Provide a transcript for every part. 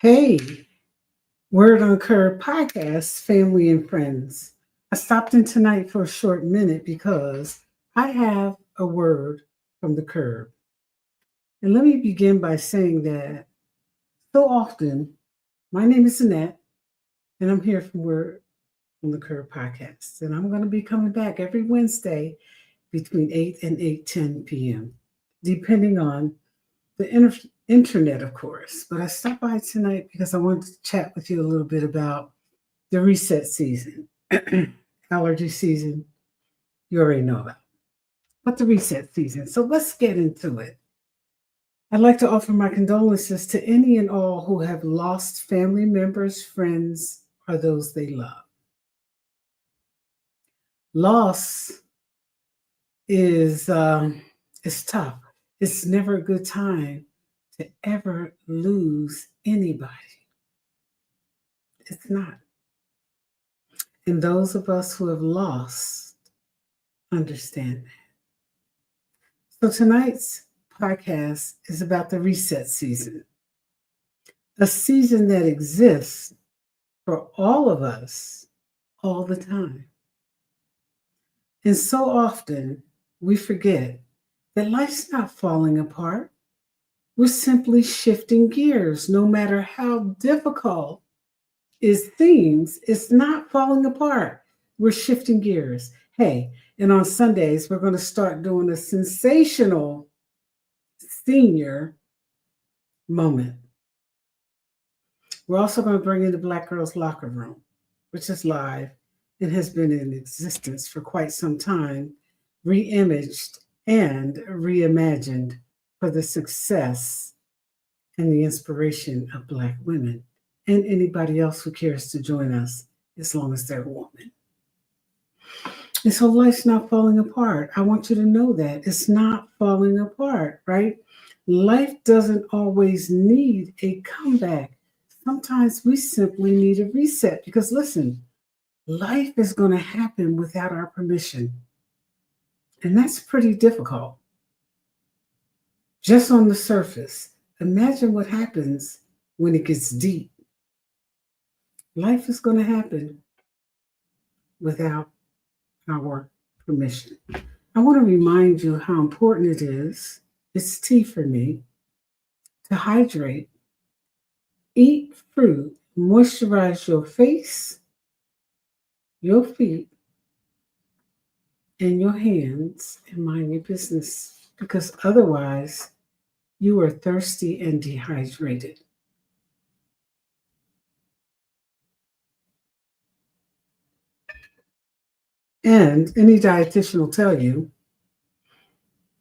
Hey, Word on Curve podcast, family and friends. I stopped in tonight for a short minute because I have a word from the curb. And let me begin by saying that so often, my name is Annette, and I'm here from Word on the Curve podcast. And I'm going to be coming back every Wednesday between 8 and 8:10 p.m., depending on the internet, of course. But I stopped by tonight because I wanted to chat with you a little bit about the reset season, allergy season, you already know about. But the reset season. So let's get into it. I'd like to offer my condolences to any and all who have lost family members, friends, or those they love. Loss is tough. It's never a good time to ever lose anybody. It's not. And those of us who have lost understand that. So tonight's podcast is about the reset season, a season that exists for all of us all the time. And so often we forget that life's not falling apart. We're simply shifting gears. No matter how difficult it seems, it's not falling apart. We're shifting gears. Hey, and on Sundays, we're going to start doing a sensational senior moment. We're also going to bring in the Black Girls Locker Room, which is live and has been in existence for quite some time, reimaged and reimagined for the success and the inspiration of Black women and anybody else who cares to join us as long as they're a woman. And so life's not falling apart. I want you to know that it's not falling apart, right? Life doesn't always need a comeback. Sometimes we simply need a reset because listen, life is going to happen without our permission. And that's pretty difficult. Just on the surface, imagine what happens when it gets deep. Life is going to happen without our permission. I want to remind you how important it is. It's tea for me to hydrate, eat fruit, moisturize your face, your feet, and your hands, and mind your business because otherwise you are thirsty and dehydrated. And any dietitian will tell you,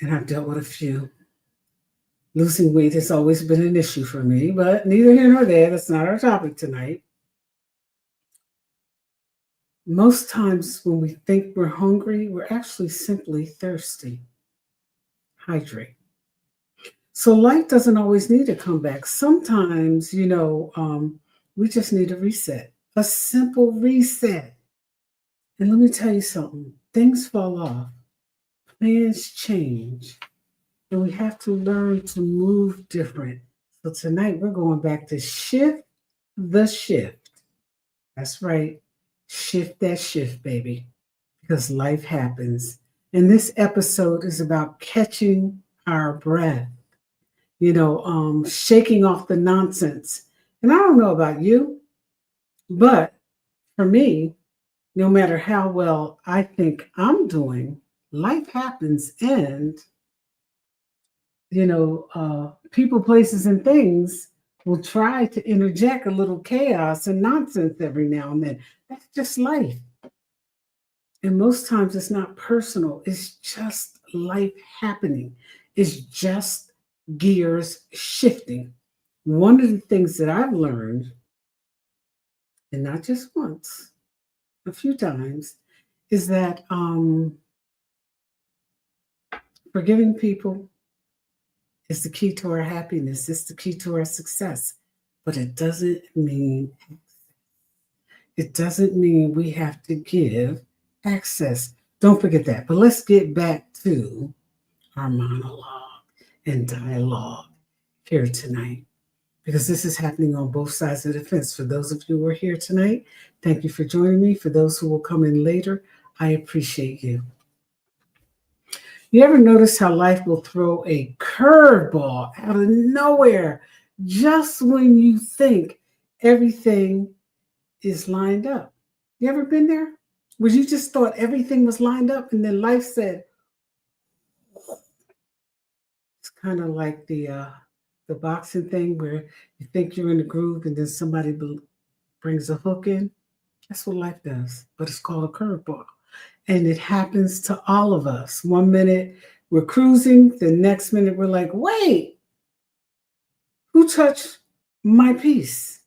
and I've dealt with a few, losing weight has always been an issue for me, but neither here nor there. That's not our topic tonight. Most times when we think we're hungry, we're actually simply thirsty. Hydrate. So life doesn't always need a comeback. Sometimes, we just need a reset, a simple reset. And let me tell you something, things fall off, plans change, and we have to learn to move different. So tonight we're going back to shift the shift. That's right. Shift that shift, baby, because life happens. And this episode is about catching our breath, shaking off the nonsense. And I don't know about you, but for me, no matter how well I think I'm doing, life happens and, people, places, and things will try to interject a little chaos and nonsense every now and then. That's just life. And most times it's not personal, it's just life happening. It's just gears shifting. One of the things that I've learned, and not just once, a few times, is that forgiving people is the key to our happiness. It's the key to our success. But it doesn't mean we have to give access. Don't forget that. But let's get back to our monologue and dialogue here tonight. because this is happening on both sides of the fence. For those of you who are here tonight, thank you for joining me. For those who will come in later, I appreciate you. You ever notice how life will throw a curveball out of nowhere just when you think everything is lined up? You ever been there? Where you just thought everything was lined up and then life said, it's kind of like the boxing thing where you think you're in the groove and then somebody brings a hook in. That's what life does, but it's called a curveball. And it happens to all of us. One minute we're cruising, the next minute we're like, wait, who touched my piece?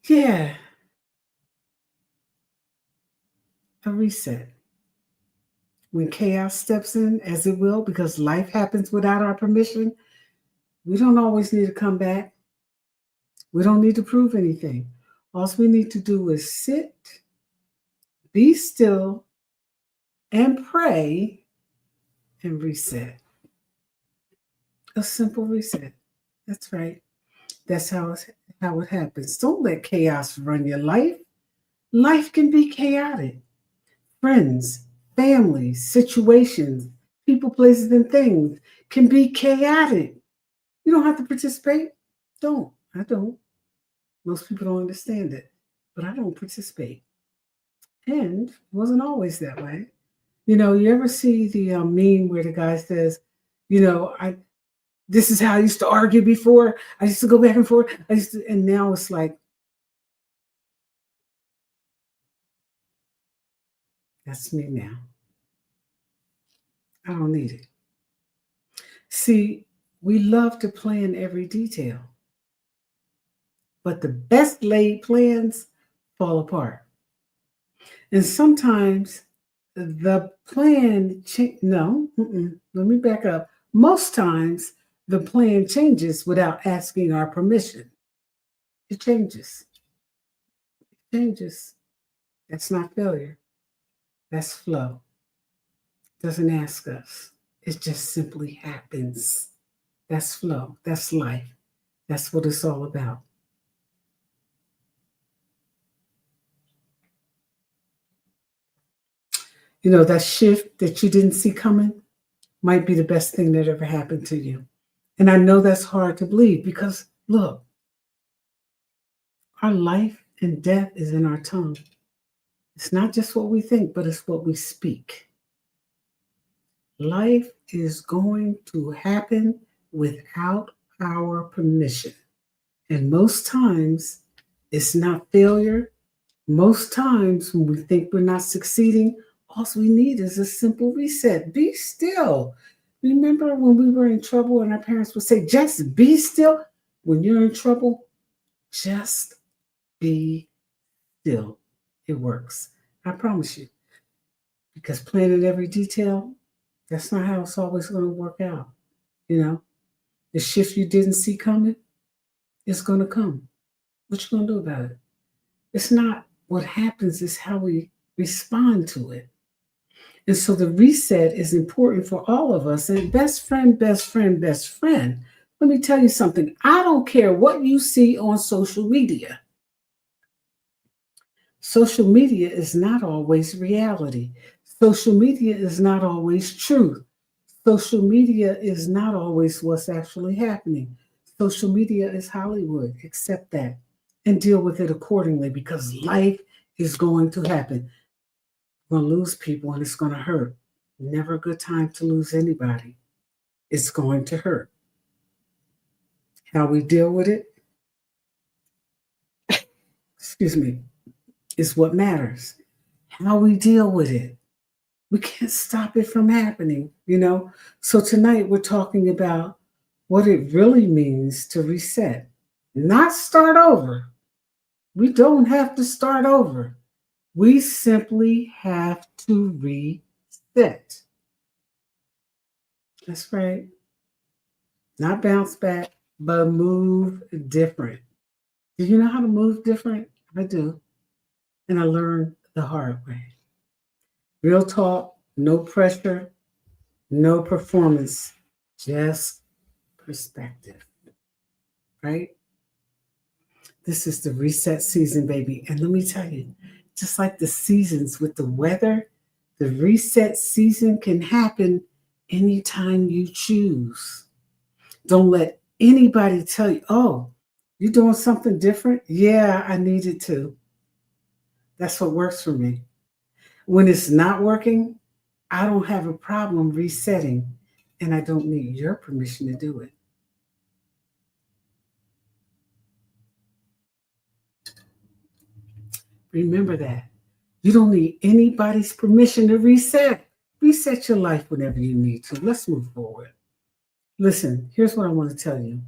Yeah, a reset. When chaos steps in, as it will, because life happens without our permission, we don't always need to come back. We don't need to prove anything. All we need to do is sit, be still, and pray and reset. A simple reset. That's right. That's how it happens. Don't let chaos run your life. Life can be chaotic. Friends, families, situations, people, places, and things can be chaotic. You don't have to participate. Don't. I don't. Most people don't understand it, but I don't participate. And it wasn't always that way. You ever see the meme where the guy says, I this is how I used to argue before. I used to go back and forth. And now it's like, that's me now. I don't need it. See, we love to plan every detail, but the best laid plans fall apart. And sometimes the plan, no, let me back up. Most times the plan changes without asking our permission. It changes. It changes. That's not failure. That's flow. Doesn't ask us. It just simply happens. That's flow. That's life. That's what it's all about. That shift that you didn't see coming might be the best thing that ever happened to you. And I know that's hard to believe because, look, our life and death is in our tongue. It's not just what we think, but it's what we speak. Life is going to happen without our permission. And most times, it's not failure. Most times, when we think we're not succeeding, all we need is a simple reset. Be still. Remember when we were in trouble and our parents would say, just be still? When you're in trouble, just be still. It works. I promise you. Because planning every detail, that's not how it's always going to work out. The shift you didn't see coming, it's going to come. What you going to do about it? It's not what happens, it's how we respond to it. And so the reset is important for all of us. And best friend, best friend, best friend. Let me tell you something. I don't care what you see on social media. Social media is not always reality. Social media is not always truth. Social media is not always what's actually happening. Social media is Hollywood. Accept that and deal with it accordingly because life is going to happen. We're going to lose people and it's going to hurt. Never a good time to lose anybody. It's going to hurt. How we deal with it, excuse me, is what matters. How we deal with it. We can't stop it from happening. So tonight we're talking about what it really means to reset, not start over. We don't have to start over. We simply have to reset. That's right. Not bounce back, but move different. Do you know how to move different? I do. And I learned the hard way. Real talk, no pressure, no performance, just perspective. right? This is the reset season, baby. And let me tell you, just like the seasons with the weather, the reset season can happen anytime you choose. Don't let anybody tell you, oh, you're doing something different? Yeah, I needed to. That's what works for me. When it's not working, I don't have a problem resetting, and I don't need your permission to do it. Remember that. You don't need anybody's permission to reset. Reset your life whenever you need to. Let's move forward. Listen, here's what I want to tell you.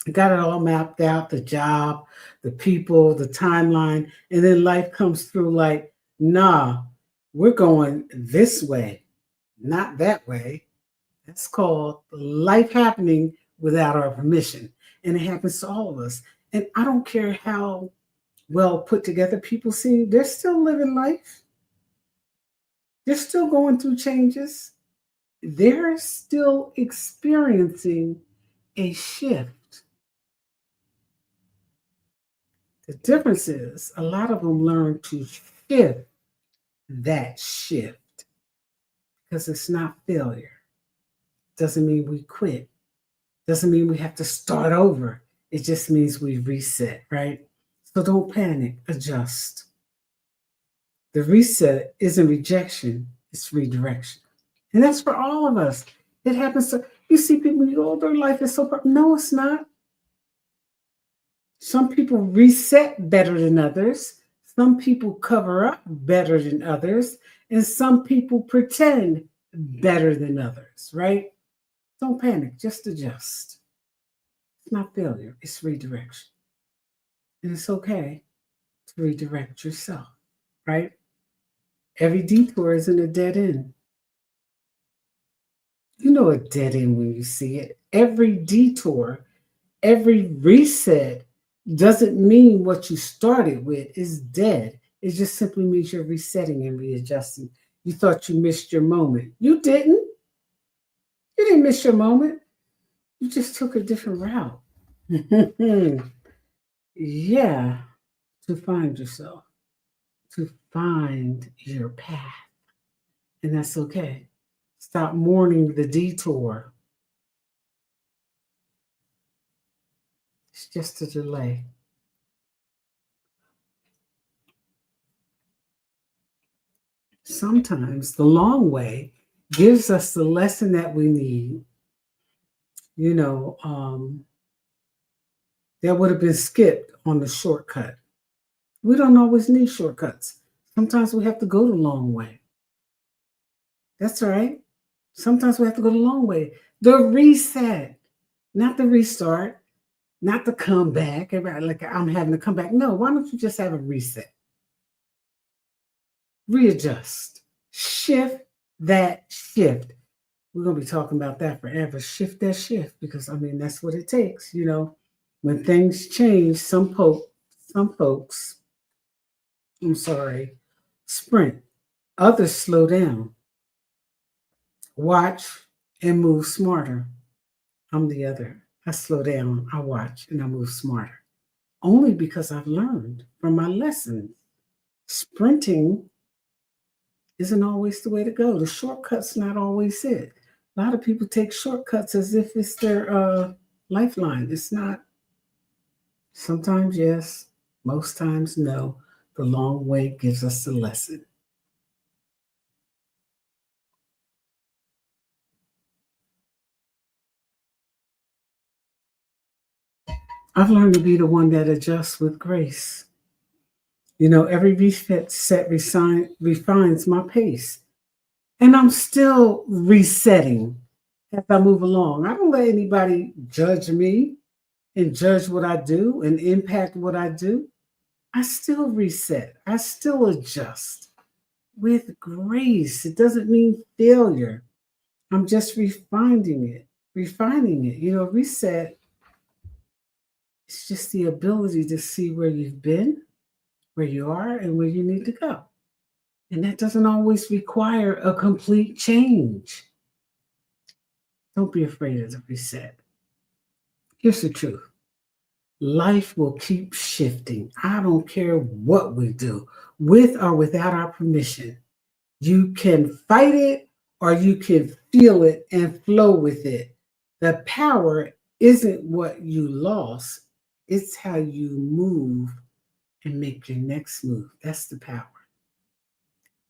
I got it all mapped out, the job, the people, the timeline, and then life comes through like, nah, we're going this way, not that way. That's called life happening without our permission. And it happens to all of us. And I don't care how well put together people seem, they're still living life. They're still going through changes. They're still experiencing a shift. The difference is a lot of them learn to shift that shift because it's not failure. Doesn't mean we quit. Doesn't mean we have to start over. It just means we reset, right? So don't panic, adjust. The reset isn't rejection, it's redirection. And that's for all of us. It happens to, you see people, you go, oh, their life is so, no, it's not. Some people reset better than others. Some people cover up better than others. And some people pretend better than others, right? Don't panic, just adjust. It's not failure, it's redirection. And it's okay to redirect yourself, right? Every detour isn't a dead end. You know a dead end when you see it. Every detour, every reset doesn't mean what you started with is dead. It just simply means you're resetting and readjusting. You thought you missed your moment. You didn't. You didn't miss your moment. You just took a different route. Yeah, to find yourself, to find your path. And that's okay. Stop mourning the detour. It's just a delay. Sometimes the long way gives us the lesson that we need, you know, that would have been skipped on the shortcut. We don't always need shortcuts. Sometimes we have to go the long way. That's right. Sometimes we have to go the long way. The reset, not the restart, not the comeback. Everybody like I'm having to come back. No, why don't you just have a reset? Readjust. Shift that shift. We're gonna be talking about that forever. Shift that shift because I mean that's what it takes. You know, when things change, some folks, I'm sorry, sprint. Others slow down, watch, and move smarter. I'm the other. I slow down, I watch, and I move smarter. Only because I've learned from my lessons. Sprinting isn't always the way to go. The shortcut's not always it. A lot of people take shortcuts as if it's their lifeline. It's not. Sometimes yes, most times no. The long way gives us the lesson. I've learned to be the one that adjusts with grace. You know, every reset refines my pace. And I'm still resetting as I move along. I don't let anybody judge me and judge what I do and impact what I do. I still reset. I still adjust with grace. It doesn't mean failure. I'm just refining it. You know, reset is just the ability to see where you've been, where you are, and where you need to go. And that doesn't always require a complete change. Don't be afraid of the reset. Here's the truth. Life will keep shifting. I don't care what we do, with or without our permission. You can fight it or you can feel it and flow with it. The power isn't what you lost, it's how you move and make your next move. That's the power.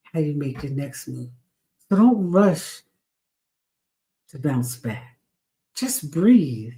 How you make your next move. So don't rush to bounce back. Just breathe,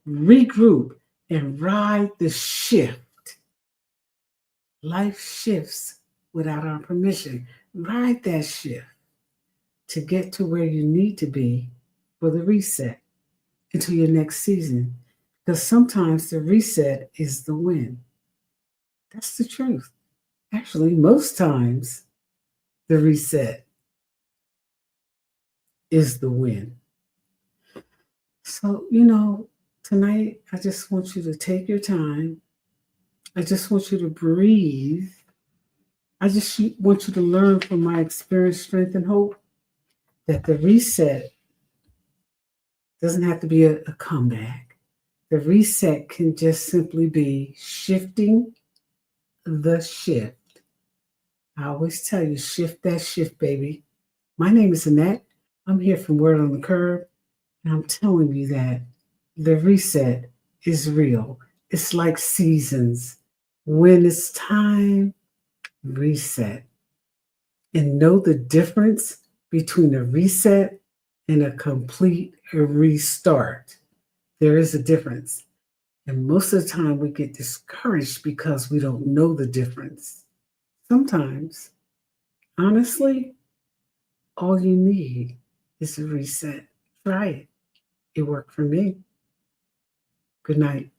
regroup and ride the shift. Life shifts without our permission. Ride that shift to get to where you need to be for the reset into your next season. Because sometimes the reset is the win. That's the truth. Actually, most times the reset is the win. So, tonight I just want you to take your time. I just want you to breathe. I just want you to learn from my experience, strength, and hope that the reset doesn't have to be a comeback. The reset can just simply be shifting the shift. I always tell you, shift that shift, baby. My name is Annette. I'm here from Word on the Curb, and I'm telling you that the reset is real. It's like seasons. When it's time, reset. And know the difference between a reset and a complete restart. There is a difference. And most of the time we get discouraged because we don't know the difference. Sometimes, honestly, all you need is a reset. Try it. It worked for me. Good night.